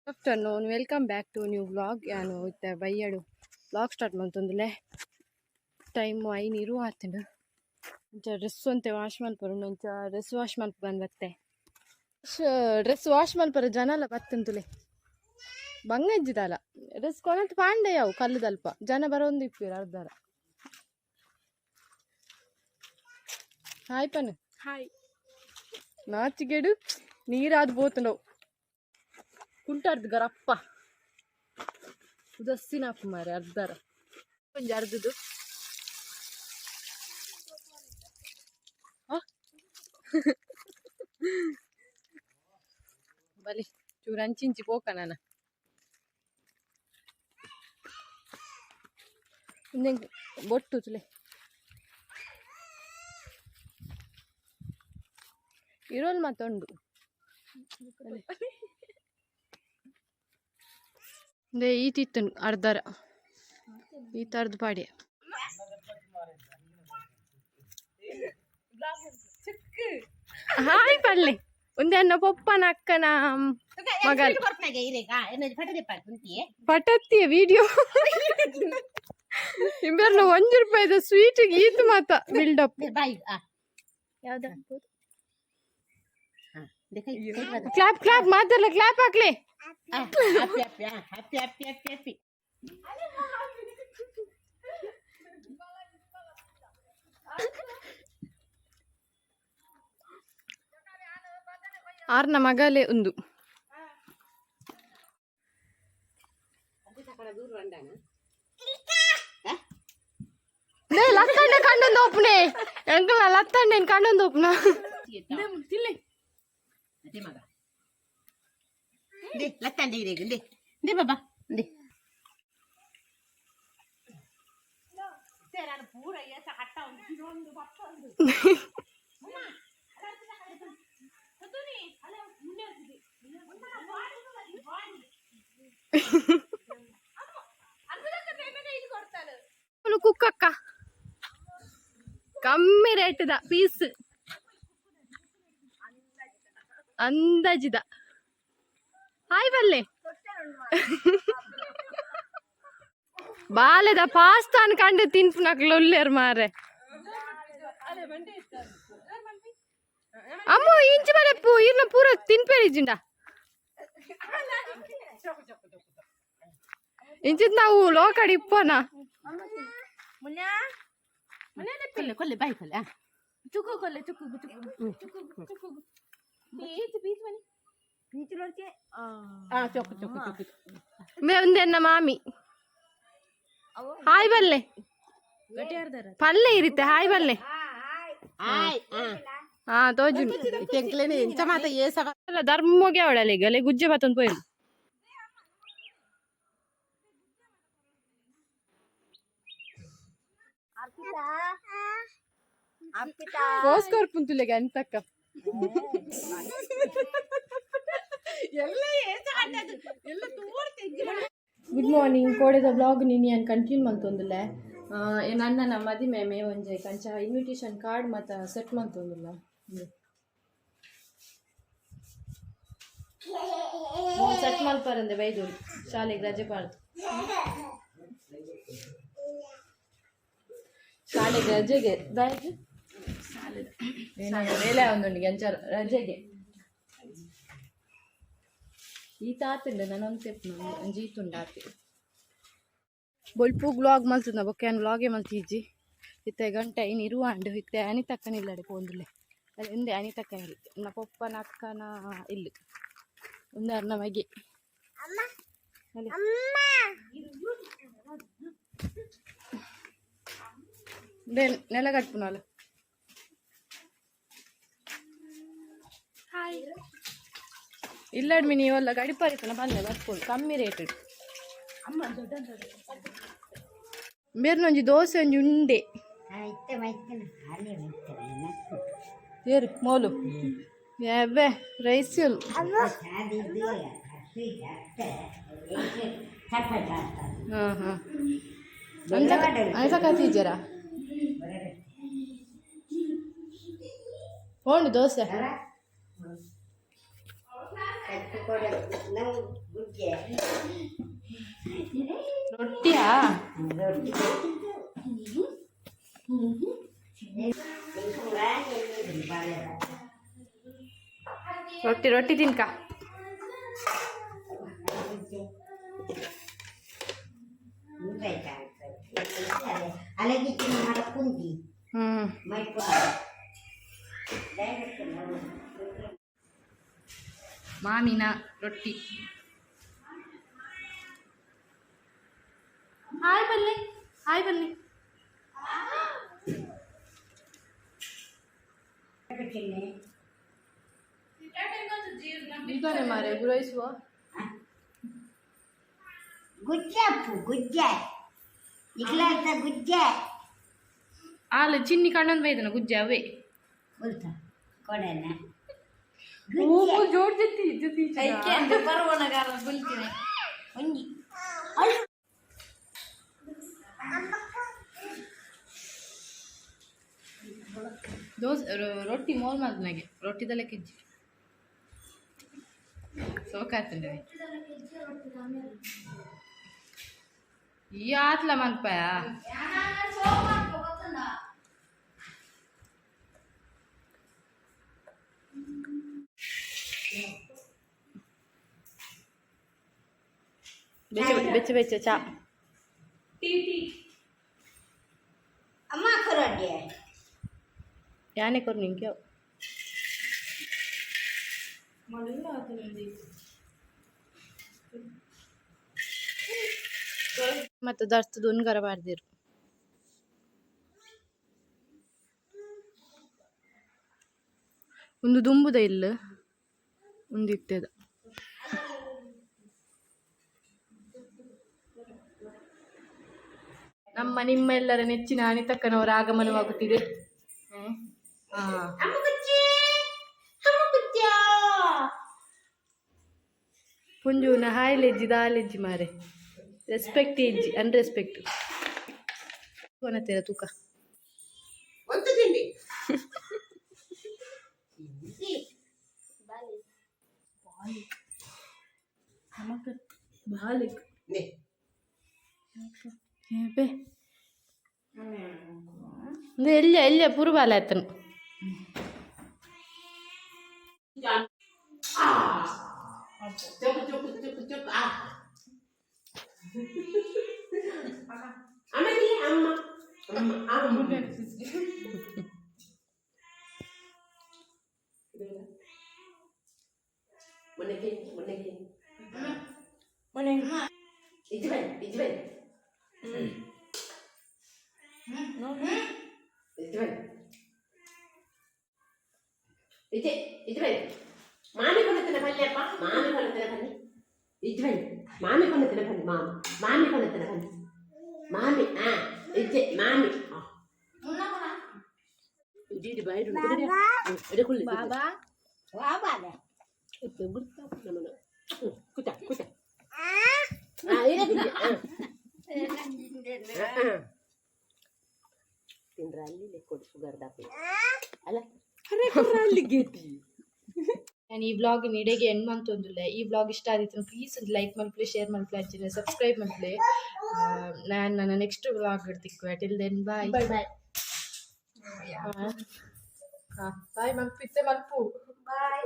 afternoon welcome back to new vlog ಯಾನು ಇತ್ತೆ ಬಯ್ಯಡು ವ್ಲಾಗ್ ಸ್ಟಾರ್ಟ್ ಮಾಡ್ತಂದುಲೆ ಟೈಮು ಐನೀರು ಆತಂಡು ಇಂಚ ಡ್ರೆಸ್ ಅಂತೆ ವಾಶ್ ಮಲ್ಪರು ಇಂಚ ಡ್ರೆಸ್ ವಾಶ್ ಮಲ್ಪ ಬಂದತ್ತೆ ಡ್ರೆಸ್ ವಾಶ್ ಮಲ್ಪರ ಜನ ಎಲ್ಲ ಬತ್ತಂತುಲೆ ಬಂಗಜ್ಜಿದಲ್ಲ ಡ್ರೆಸ್ ಕೊನಂತ ಪಾಂಡೆ ಯಾವು ಕಲ್ಲುದಲ್ಪ ಜನ ಬರೋಂದು ಇಪ್ಪಿರು ಅರ್ಧಾರ ಹಾಯ್ ಪನ್ ಹಾಯ್ ನಾಚಿಗೇಡು ನೀರಾದ ಬೋತಂಡವು ಕುಂಟಾರ್ದು ಗರಪ್ಪ ಉದಸ್ಸಿನಾಪು ಮಾರೆ ಅರ್ಧಾರ ಕೊಂಚ ಅರ್ಧದು ಬಲಿ ಚೂರು ಅಂಚಿಂಚಿ ಪೋಕ ನಾನು ಬೊಟ್ಟು ತುಲೆ ಇರೋಲ್ ಮತ್ತೊಂಡು ಈತಿತ್ತು ಅರ್ಧರ ಈ ಥರದ್ದು ಪಾಡಿ ಹಾಯ್ ಪಲ್ಲೆ ಒಂದೇ ಅನ್ನ ಪೊಪ್ಪನ ಅಕ್ಕನ ಮಗ ಪಟತ್ತಿಯ ವಿಡಿಯೋ ಇಂಬರ್ನ ₹1 ಸ್ವೀಟಿಗೆ ಈತು ಮಾತ ಬಿಲ್ಡಪ್ ಕ್ಲಾಪ್ ಕ್ಲಾಪ್ ಮಾತಲ್ಲ ಕ್ಲಾಪ್ ಹಾಕ್ಲಿ ಆರ್ನ ಮಗಲೇ ಒಂದು ಲತ್ತಂಡೆ ಕಂಡೊಂದು ಒಪ್ಪನೆ ಎಂಕಲ್ ಲತ್ತಂಡೆ ಕಂಡೊಂದು ಒಪ್ಪನ ಲತ್ತಂಡೆ ಇದೆ ಬಾಬಾ ಕುಕ್ಕಕ್ಕ ಕಮ್ಮಿ ರೇಟ್ದ ಪೀಸ್ ಅಂದಾಜಿದ ಹಾಯ್ ಬಲ್ಲೆ ಬಾಲೆದ ಪಾಸ್ತಾನ್ ಕಂಡು ತಿನ್ಪುನಕ್ಲು ಒಳ್ಳೆರ್ ಮಾರೆ ಅಮ್ಮ ಇಂಚು ಬರಪ್ಪು ಇರ್ನ ಪೂರ ತಿನ್ಪೇರಿಜಿಂಡ ಇಂಚಿದ್ ನಾವು ಲೋಕಡಿ ಇಪ್ಪನ ಕೊಲ್ಲೆ ಬಾಯಿ ಕೊಲ್ಲೆ ಚುಕ್ಕು ಕೊಲ್ಲೆ ಚುಕ್ಕು ಒಂದೆನ್ನ ಮಾಮಿ ಹಾಯ್ ಬಲ್ಲೆ ಪಲ್ಲೆ ಇರುತ್ತೆ ಹಾಯ್ ಬಲ್ಲೆ ಹಾ ತೋಜು ಎಂಚ ಮಾತ ಅಲ್ಲ ಧರ್ಮೋಗೆ ಅವಳಲ್ಲ ಈಗ ಅಲ್ಲೇ ಗುಜ್ಜೆ ಬತ್ತೊಂದು ಪೋಯ್ರು ಕೋಸ್ಕೋರ್ ಪುಂತುಲೆಗ ಅಂತಕ್ಕ ಗುಡ್ ಮಾರ್ನಿಂಗ್ ಕೋಡೆದ ಬ್ಲಾಗ್ ನೀನು ಏನು ಕಂಟಿನ್ಯೂ ಮಾಡ್ತೊಂದಿಲ್ಲ ನನ್ನ ಮದಿಮೆ ಮೇ ಒಂಜೆ ಕಂಚ ಇನ್ವಿಟೇಷನ್ ಕಾರ್ಡ್ ಮತ್ತು ಸೆಟ್ ಮಾಡ್ತೊಂದಿಲ್ಲ ಸೆಟ್ ಮಲ್ಪರಂದೆ ಬೈದು ಶಾಲೆಗೆ ರಜೆ ಪಾಡ್ತು ಶಾಲೆಗೆ ರಜೆಗೆ ಬಾಯ್ದು ಮೇಲೆ ಒಂದೊಂದು ಎಂಚ ರಜೆಗೆ ಈತ ಆತಿಂಡ ನಾನೊಂದು ತೆಪ್ಪು ಒಂಜೀತುಂಡು ಆತಿ ಬೊಲ್ಪು ಬ್ಲಾಗ್ ಮಲ್ತದ ಬೊಕ್ಕ ಬ್ಲಾಗೇ ಮಲ್ತಿಜ್ಜಿ ಇತ್ತೆ ಗಂಟೆ ಇರುವಾಂಡು ಇತ್ತೆ ಅನಿ ತಕ್ಕನಿಲ್ಲಡೆ ಪೋಂದಿಲ್ಲೆ ಅದು ಎಂದೆ ಅನಿ ತಕ್ಕನಿಲ್ಲ ನನ್ನ ಪಪ್ಪನ ಅಕ್ಕನ ಇಲ್ಲಿ ಒಂದರ್ನ ಮಗೆ ನೆಲ ಕಟ್ಪುನಲ್ಲ ಇಲ್ಲಡ್ಮಿ ನೀವೆಲ್ಲ ಗಡಿಪಾರಿತನ ಬಂದೆ ಬರ್ಕೊಂಡು ಕಮ್ಮಿ ರೇಟ್ ಬೇರ್ನೊಂಜಿ ದೋಸೆ ಒಂಜಿ ಉಂಡೆ ಏರು ಮೋಲು ಯಾವೆ ರೈಸ್ ಹಾಂ ಹಾಂ ಕತ್ತೀಜರ ಹೋಂಡು ದೋಸೆ ರೊಟ್ಟಿಯಾ ರೊಟ್ಟಿ ರೊಟ್ಟಿ ತಿನ್ಕ ಮಾಮಿನ ರೊಟ್ಟಿ ಹಾಯ್ ಬನ್ನಿ ಹಾಯ್ ಬನ್ನಿ ಇದಾನೆ ಮಾರೆ ಗುರೈಸುವ ಆಲು ಚಿನ್ನಿ ಕಣ್ಣೊಂದು ಬೈದನ ಗುಜ್ಜೆ ಅವೇ ಜೋಡ್ ಜೊತೆ ದೋಸೆ ರೊಟ್ಟಿ ಮೋಲ್ ಮಾಡ್ ನನಗೆ ರೊಟ್ಟಿದಲ್ಲೇ ಕೆಜ್ಜಿ ಸೋಕಾತಂಡೆ ಈ ಆತ್ಲ ಮನ್ಪಾಯ ಬೆಚ್ಚ ಬೆಚ್ಚ ಚಾ ಯಾನೇ ಕೊರು ನಿಂಗೆ ಮತ್ತು ದರ್ತದ ಉನ್ಗರ ಬಾರ್ದಿರು ಒಂದು ದುಂಬುದ ಇಲ್ಲ ಒಂದು ಇಟ್ಟದ ನಮ್ಮ ನಿಮ್ಮೆಲ್ಲರ ನೆಚ್ಚಿನ ಅನಿತಕ್ಕನವರ ಆಗಮನವಾಗುತ್ತಿದೆ ಪುಂಜುನ ಹಾಯ್ಲೆಜ್ಜಿ ದಾಲೆಜ್ಜಿ ಮಾರೆ ರೆಸ್ಪೆಕ್ಟ್ ಇಜ್ಜಿ ಅನ್ರೆಸ್ಪೆಕ್ಟ್ ಕೊನತೆರ ತೂಕ ಬಾಲಿಕ್ ಎಲ್ಲಿ ಪುರುಬಾಲ ಆಯ್ತನು ಮಾಮಿ ಕೊನತನ ಬನ್ನಿಯಪ್ಪ ಮಾಮಿ ಕೊನತನ ಬನ್ನಿ ಇಜ್ವಲ್ ಮಾಮಿ ಕೊನತನ ಬನ್ನಿ ಮಾಮಿ ಕೊನತನ ಬನ್ನಿ ಮಾಮಿ ಇಜ್ಜೆ ಮಾಮಿ ಇಡಿ ಬೈರು ಎಡಕುಳ್ಳಿ ಬಾಬಾ ಬಾಬಾ ಇದು ಬಿಡ್ತಾ ನಮ್ಮನ ಕುಟ ಕುಟ ತಿಂದ್ರ ಅಲ್ಲಿ ಲೆಕ್ಕೊಡಿ ಶುಗರ್ ದಾಪಿ ಅಲ್ಲ ಅಲ್ಲಿಗೇತಿ ನಾನು ಈ ಬ್ಲಾಗ್ ಇಡೆಗೆ ಎಂಡ್ ಮಂತೊಂದುಲ್ಲ ಈ ಬ್ಲಾಗ್ ಇಷ್ಟ ಆದಿತ್ತು ಪ್ಲೀಸ್ ಲೈಕ್ ಮಲ್ಪಲೆ ಶೇರ್ ಮಲ್ಪಲೆ ಹಚ್ಚಿನ ಸಬ್ಸ್ಕ್ರೈಬ್ ಮಲ್ಪಲೆ ನಾನು ನನ್ನ ನೆಕ್ಸ್ಟ್ ಬ್ಲಾಗ್ ಇಡ್ತಿಕ್ಕು till then bye bye bye bye ಮಲ್ಪಿತ್ತೆ ಮಲ್ಪು ಬಾಯ್